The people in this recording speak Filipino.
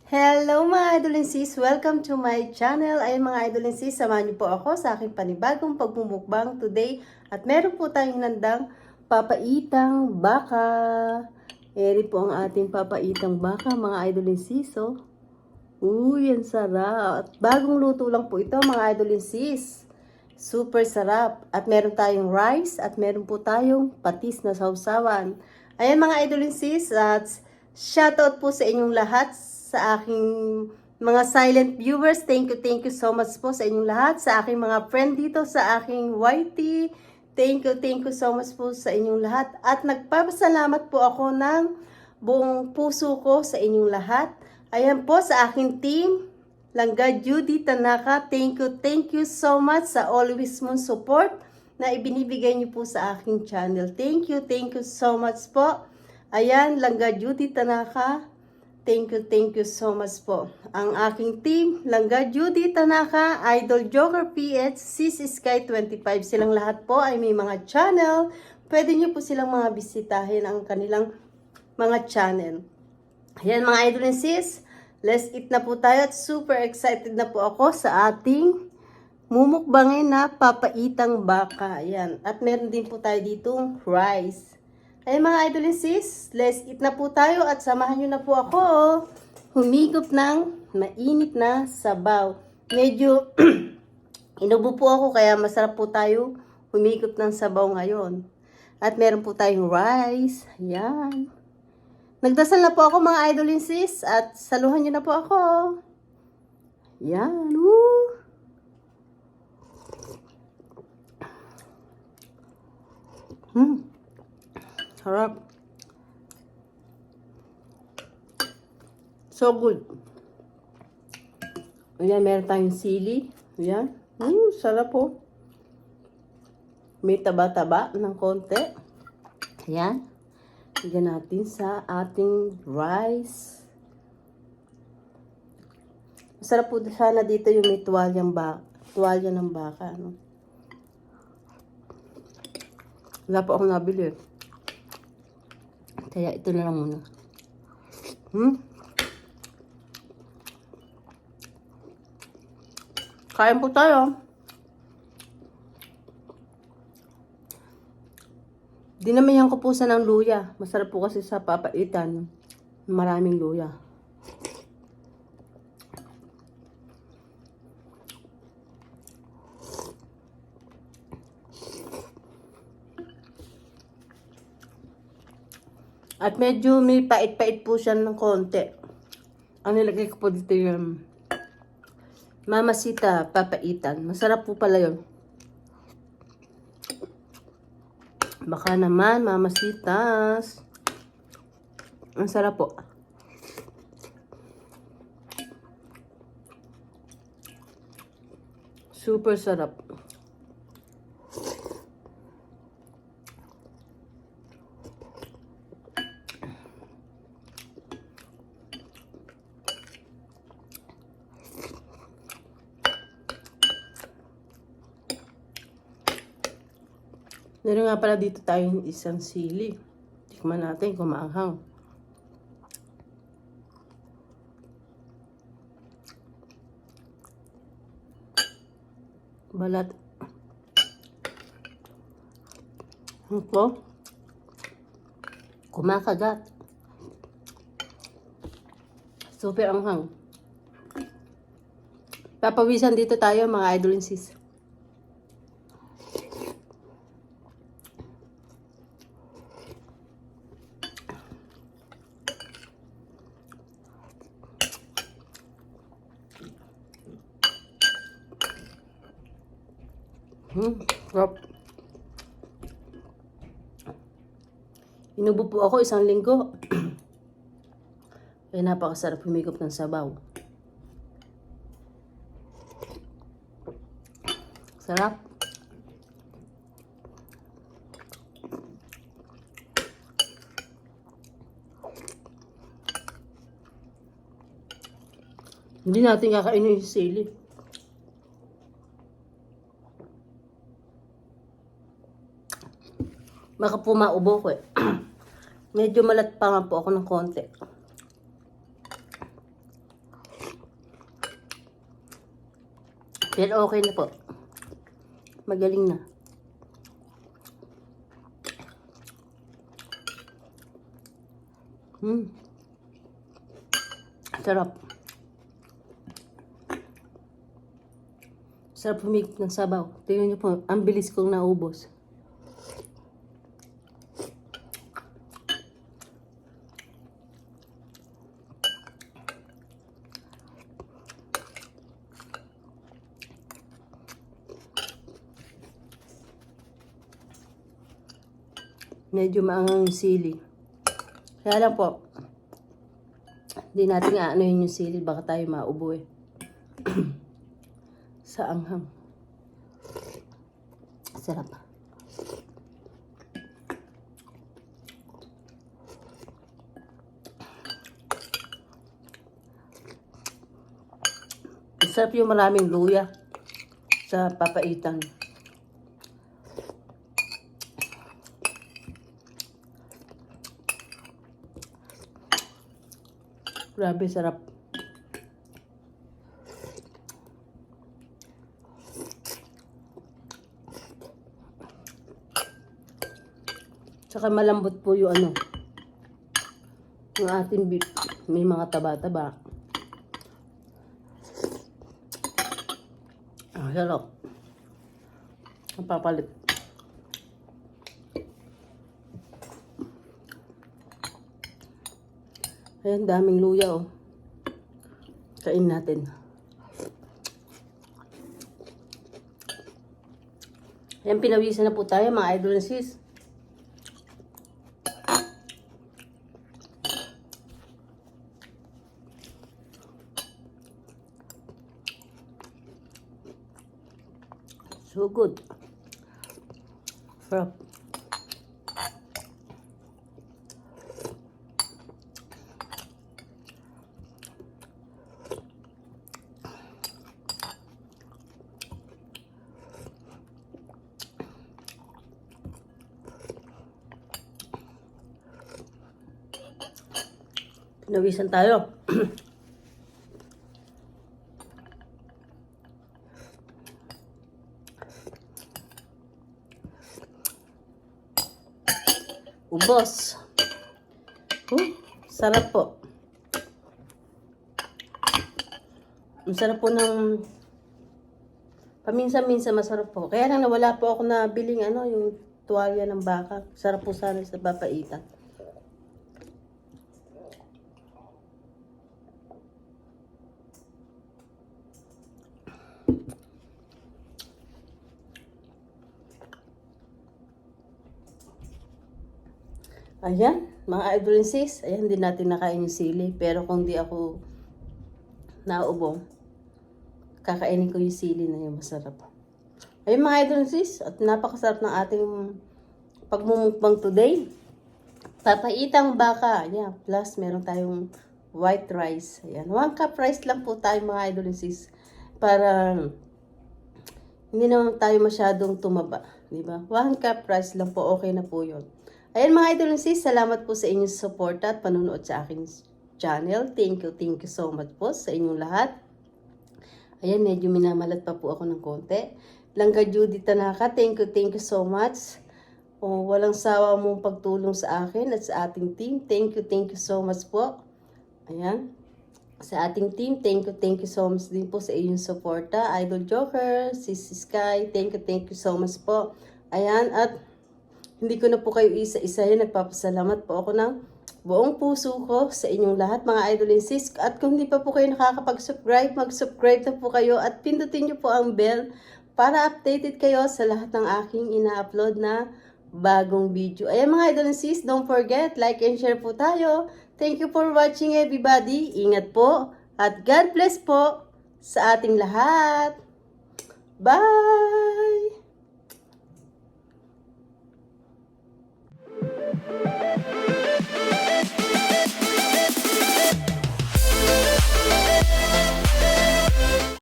Hello mga idol and sis! Welcome to my channel. Ayun mga idol and sis, samahan niyo po ako sa aking panibagong pagmumukbang today. At meron po tayong hinandang papaitang baka. Eri po ang ating papaitang baka mga idol and sis. Oh. Uy, yan sarap. At bagong luto lang po ito mga idol and sis. Super sarap. At meron tayong rice at meron po tayong patis na sausawan. Ayan mga idol and sis, at shoutout po sa inyong lahat sa aking mga silent viewers. Thank you so much po sa inyong lahat. Sa aking mga friend dito sa aking YT. Thank you so much po sa inyong lahat. At nagpapasalamat po ako ng buong puso ko sa inyong lahat. Ayan po sa aking team. Langga Judy Tanaka, thank you so much sa always mong support na ibinibigay niyo po sa aking channel. Thank you so much po. Ayan, Langga Judy Tanaka, thank you so much po. Ang aking team, Langga Judy Tanaka, Idol Joker PH, Sis Sky 25, silang lahat po ay may mga channel. Pwede niyo po silang mga bisitahin ang kanilang mga channel. Ayan mga idol and sis, let's eat na po tayo at super excited na po ako sa ating mumukbangin na papaitang baka. Ayan. At meron din po tayo ditong rice. Ayan mga idol and sis, let's eat na po tayo at samahan nyo na po ako humigop ng mainit na sabaw. Medyo inubo po ako kaya masarap po tayo humigop ng sabaw ngayon. At meron po tayong rice. Ayan. Nagdasal na po ako mga idol and sis at saluhan nyo na po ako. Yan. Woo! Sarap. So good. Ayan, meron tayong sili. Ayan. Sarap po. May taba-taba ng konti. Ayan. Lagyan natin sa ating rice. Masarap po sana dito yung may tuwalya ng baka. No? Wala po akong nabili. Kaya ito na lang muna. Kain po tayo. Dinamihan ko po sa ng luya. Masarap po kasi sa papaitan. Maraming luya. At medyo may pait-pait po siya ng konti. Ang nilagay ko po dito yung Mamasita papaitan. Masarap po pala yun. Baka naman, mamasitas. Ang sarap po. Super sarap. Meron nga pala dito tayong isang sili. Tikman natin kung maanghang. Balat. Ito. Kumakagat. Super anghang. Papawisan dito tayo mga idol and sis. Sarap. Inubo po ako isang linggo. Kaya napakasarap humigop ng sabaw. Sarap. Hindi natin kakainin yung sili. Baka po maubo ko eh. Medyo malat pa nga po ako ng konti. Pero okay na po. Magaling na. Sarap. Sarap humigop ng sabaw. Tingnan niyo po, ang bilis kong naubos. Medyo maangang yung sili. Kaya lang po, hindi natin aanohin yung sili. Baka tayo maubo eh. Sa anghang. Sarap. Sarap yung maraming luya sa papaitan. Grabe, sarap. Tsaka malambot po yung ano, yung ating beef. May mga taba-taba. Sarap. Ang papalit. Ayan, daming luya oh. Kain natin. Ayan, pinawisan na po tayo mga idol and sis. So good. Sarap. Pinawisan tayo. Ubos. Sarap po. Ang sarap po ng paminsan-minsan masarap po. Kaya lang nawala po ako na biling ano, yung tuwalya ng baka. Sarap po sana sa papaitan. Ayan, mga idol and sis, ayan din natin nakain yung sili. Pero kung di ako naubo, kakainin ko yung sili na yung masarap. Ayun mga idol and sis, at napakasarap ng ating pagmumukbang today. Papaitang baka, ayan, plus meron tayong white rice. Ayan, 1 cup rice lang po tayo mga idol and sis. Para hindi naman tayo masyadong tumaba. Diba? 1 cup rice lang po, okay na po yun. Ayan mga idol and sis, salamat po sa inyong support at panunood sa aking channel. Thank you so much po sa inyong lahat. Ayan, medyo minamalat pa po ako ng konti. Langga Judy Tanaka, thank you so much. Walang sawa mong pagtulong sa akin at sa ating team. Thank you so much po. Ayan, sa ating team, thank you so much din po sa inyong suporta. Idol Joker, Sis Sky, thank you so much po. Ayan, at hindi ko na po kayo isa-isahin. Nagpapasalamat po ako ng buong puso ko sa inyong lahat, mga idol and sis. At kung hindi pa po kayo nakakapag-subscribe, mag-subscribe na po kayo at pindutin nyo po ang bell para updated kayo sa lahat ng aking ina-upload na bagong video. Ayan mga idol and sis, don't forget, like and share po tayo. Thank you for watching everybody. Ingat po at God bless po sa ating lahat. Bye!